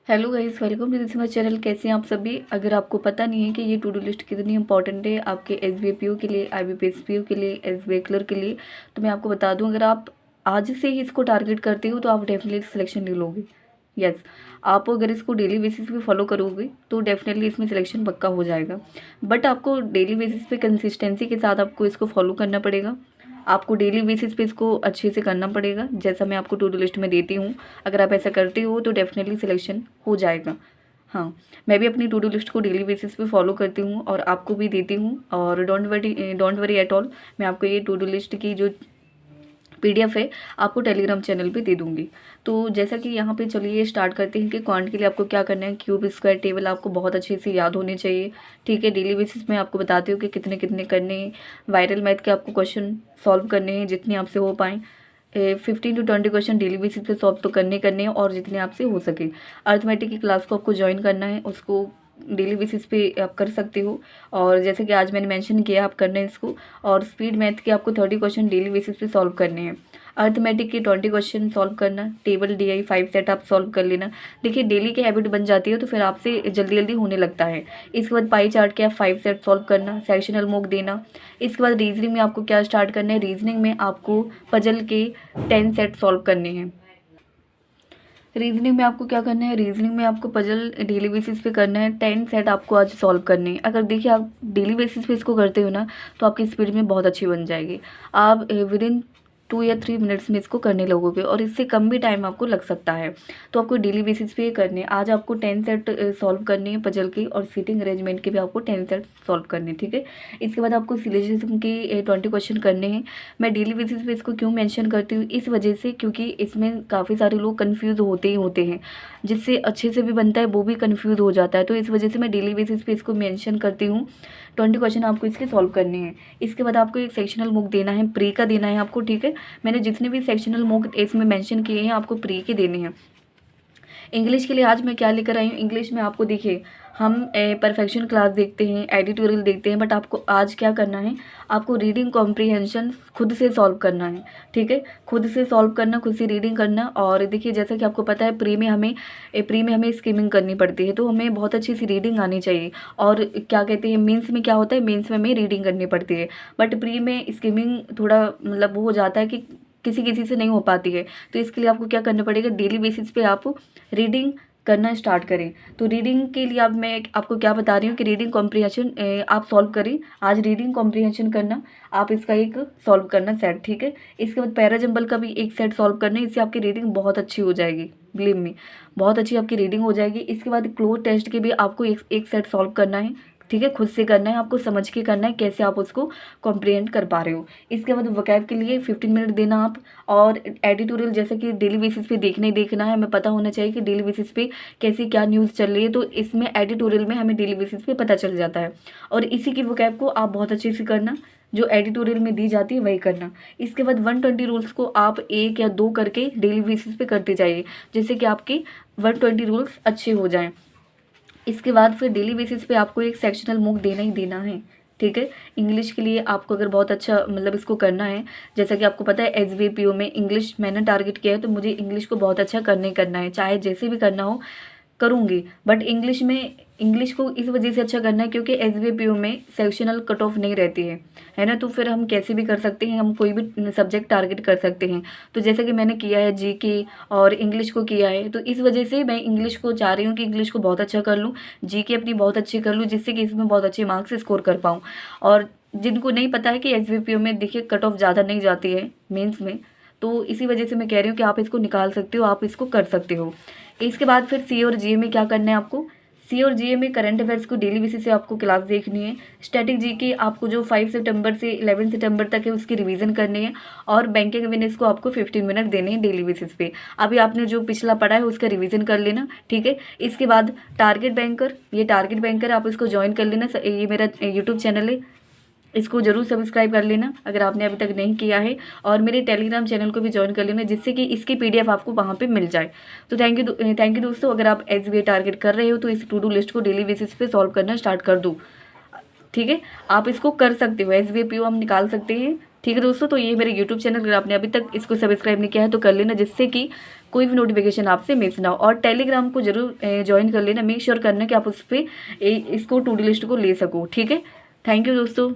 Hello guys, welcome to this my channel. कैसे हैं आप सभी। अगर आपको पता नहीं है कि ये टू डू लिस्ट कितनी इंपॉर्टेंट है आपके एसबीआई के लिए, आईबीपीएस के लिए, एसबीआई क्लर्क के लिए, तो मैं आपको बता दूं, अगर आप आज से ही इसको टारगेट करते हो तो आप डेफिनेटली सिलेक्शन ले लोगे। यस, आप अगर इसको डेली बेसिस पे फॉलो करोगे तो डेफिनेटली इसमें सिलेक्शन पक्का हो जाएगा। बट आपको डेली बेसिस पे कंसिस्टेंसी के साथ आपको इसको फॉलो करना पड़ेगा। आपको डेली बेसिस पे इसको अच्छे से करना पड़ेगा, जैसा मैं आपको टू डू लिस्ट में देती हूँ। अगर आप ऐसा करते हो तो डेफिनेटली सिलेक्शन हो जाएगा। हाँ, मैं भी अपनी टू डू लिस्ट को डेली बेसिस पे फॉलो करती हूँ और आपको भी देती हूँ। और डोंट वरी एट ऑल, मैं आपको ये टू डू लिस्ट की जो पीडीएफ है आपको टेलीग्राम चैनल पे दे दूंगी। तो जैसा कि यहाँ पे चलिए स्टार्ट करते हैं कि क्वांट के लिए आपको क्या करना है। क्यूब स्क्वायर टेबल आपको बहुत अच्छे से याद होने चाहिए। ठीक है, डेली बेसिस में आपको बताती हूँ कि कितने कितने करने हैं। वायरल मैथ के आपको क्वेश्चन सॉल्व करने हैं जितने आपसे हो पाएँ। 15 to 20 क्वेश्चन डेली बेसिस पे सॉल्व तो करने हैं और जितने आपसे हो सके। अर्थमेटिक की क्लास को आपको ज्वाइन करना है, उसको डेली बेसिस पे आप कर सकते हो। और जैसे कि आज मैंने मेंशन किया, आप करना है इसको। और स्पीड मैथ के आपको 30 क्वेश्चन डेली बेसिस पे सॉल्व करने हैं। अर्थमेटिक के 20 क्वेश्चन सॉल्व करना। टेबल DI 5 सेट आप सॉल्व कर लेना। देखिए, डेली की हैबिट बन जाती है तो फिर आपसे जल्दी जल्दी होने लगता है। इसके बाद पाई चार्ट के आप 5 सेट सॉल्व करना, सेक्शनल मॉक देना। इसके बाद रीजनिंग में आपको क्या स्टार्ट करना है। रीजनिंग में आपको पजल के 10 सेट सॉल्व करने हैं। रीजनिंग में आपको क्या करना है, रीजनिंग में आपको पजल डेली बेसिस पे करना है। 10 सेट आपको आज सॉल्व करने हैं। अगर देखिए आप डेली बेसिस पे इसको करते हो ना तो आपकी स्पीड में बहुत अच्छी बन जाएगी। आप विद इन 2 या 3 मिनट्स में इसको करने लगोगे और इससे कम भी टाइम आपको लग सकता है। तो आपको डेली बेसिस पे करने। आज आपको 10 सेट सॉल्व करने हैं पजल की, और सीटिंग अरेंजमेंट के भी आपको 10 सेट सॉल्व करने हैं। ठीक है, इसके बाद आपको सिलोजिज्म की 20 क्वेश्चन करने हैं। मैं डेली बेसिस पे इसको क्यों मेंशन करती हूँ, इस वजह से क्योंकि इसमें काफ़ी सारे लोग कंफ्यूज होते ही होते हैं। जिससे अच्छे से भी बनता है वो भी कंफ्यूज हो जाता है, तो इस वजह से मैं डेली बेसिस पे इसको मेंशन करती हूँ। 20 क्वेश्चन आपको इसके सॉल्व करने हैं। इसके बाद आपको एक सेक्शनल मॉक देना है, प्री का देना है आपको। ठीक है, मैंने जितने भी सेक्शनल मॉक इसमें मेंशन किए हैं आपको प्री के देने हैं। इंग्लिश के लिए आज मैं क्या लेकर आई हूँ, इंग्लिश में आपको देखिए हम परफेक्शन क्लास देखते हैं, एडिटोरियल देखते हैं, बट आपको आज क्या करना है, आपको रीडिंग कॉम्प्रीहेंशन खुद से सॉल्व करना है। ठीक है, खुद से सॉल्व करना, खुद से रीडिंग करना। और देखिए जैसा कि आपको पता है प्री में हमें स्किमिंग करनी पड़ती है, तो हमें बहुत अच्छी सी रीडिंग आनी चाहिए। और क्या कहते हैं, मेंस में क्या होता है, मेंस में हमें रीडिंग करनी पड़ती है, बट प्री में स्किमिंग थोड़ा मतलब वो हो जाता है कि किसी किसी से नहीं हो पाती है। तो इसके लिए आपको क्या करना पड़ेगा, डेली बेसिस पे आप रीडिंग करना स्टार्ट करें। तो रीडिंग के लिए अब मैं आपको क्या बता रही हूँ कि रीडिंग कॉम्प्रीहेंशन आप सॉल्व करें। आज रीडिंग कॉम्प्रीहेंशन करना, आप इसका एक सॉल्व करना सेट। ठीक है, इसके बाद पैराजंबल का भी एक सेट सॉल्व करना है। इससे आपकी रीडिंग बहुत अच्छी हो जाएगी, बिलीव मी, बहुत अच्छी आपकी रीडिंग हो जाएगी। इसके बाद क्लोज टेस्ट के भी आपको एक सेट सॉल्व करना है। ठीक है, खुद से करना है, आपको समझ के करना है कैसे आप उसको कॉम्प्रिहेंड कर पा रहे हो। इसके बाद वोकैब के लिए 15 मिनट देना आप। और एडिटोरियल जैसे कि डेली बेसिस पे देखना ही देखना है, हमें पता होना चाहिए कि डेली बेसिस पे कैसी क्या न्यूज़ चल रही है, तो इसमें एडिटोरियल में हमें डेली बेसिस पे पता चल जाता है। और इसी की वोकैब को आप बहुत अच्छे से करना, जो एडिटोरियल में दी जाती है वही करना। इसके बाद 120 रूल्स को आप 1 या 2 करके डेली बेसिस पे करते जाइए, जिससे कि आपके 120 रूल्स अच्छे हो जाएं। इसके बाद फिर डेली बेसिस पे आपको एक सेक्शनल मॉक देना ही देना है। ठीक है, इंग्लिश के लिए आपको अगर बहुत अच्छा मतलब इसको करना है, जैसा कि आपको पता है SVPO में इंग्लिश मैंने टारगेट किया है, तो मुझे इंग्लिश को बहुत अच्छा करने करना है, चाहे जैसे भी करना हो करूँगी। बट इंग्लिश को इस वजह से अच्छा करना है क्योंकि SVPO में सेक्शनल कट ऑफ नहीं रहती है ना, तो फिर हम कैसे भी कर सकते हैं, हम कोई भी सब्जेक्ट टारगेट कर सकते हैं। तो जैसे कि मैंने किया है GK और इंग्लिश को किया है, तो इस वजह से मैं इंग्लिश को चाह रही हूँ कि इंग्लिश को बहुत अच्छा कर लूँ, GK अपनी बहुत अच्छी कर लूँ, जिससे कि इसमें बहुत अच्छे मार्क्स स्कोर कर पाऊँ। और जिनको नहीं पता है कि SVPO में देखिए कट ऑफ ज़्यादा नहीं जाती है मेंस में, तो इसी वजह से मैं कह रही हूँ कि आप इसको निकाल सकते हो, आप इसको कर सकते हो। इसके बाद फिर C और GA में क्या करना है आपको, C और GA में करंट अफेयर्स को डेली बेसिस से आपको क्लास देखनी है। स्टैटिक GK आपको जो 5 सितंबर से 11 सितंबर तक है उसकी रिवीजन करनी है। और बैंकिंग अवेयरनेस को आपको 15 मिनट देने हैं डेली बेसिस पे। अभी आपने जो पिछला पढ़ा है उसका रिवीजन कर लेना। ठीक है, इसके बाद टारगेट बैंकर आप इसको ज्वाइन कर लेना। ये मेरा यूट्यूब चैनल है, इसको जरूर सब्सक्राइब कर लेना अगर आपने अभी तक नहीं किया है। और मेरे टेलीग्राम चैनल को भी ज्वाइन कर लेना, जिससे कि इसकी PDF आपको वहाँ पे मिल जाए। तो थैंक यू दोस्तों। अगर आप SBI टारगेट कर रहे हो तो इस टू डू लिस्ट को डेली बेसिस पे सॉल्व करना स्टार्ट कर दो। ठीक है, आप इसको कर सकते हो, SBI PO हम निकाल सकते हैं ठीक है दोस्तों, तो ये मेरे यूट्यूब चैनल, अगर आपने अभी तक इसको सब्सक्राइब नहीं किया है तो कर लेना, जिससे कि कोई भी नोटिफिकेशन आपसे मिस ना हो। और टेलीग्राम को जरूर ज्वाइन कर लेना, मेक श्योर करना कि आप उस पर इसको टू डू लिस्ट को ले सको। ठीक है, थैंक यू दोस्तों।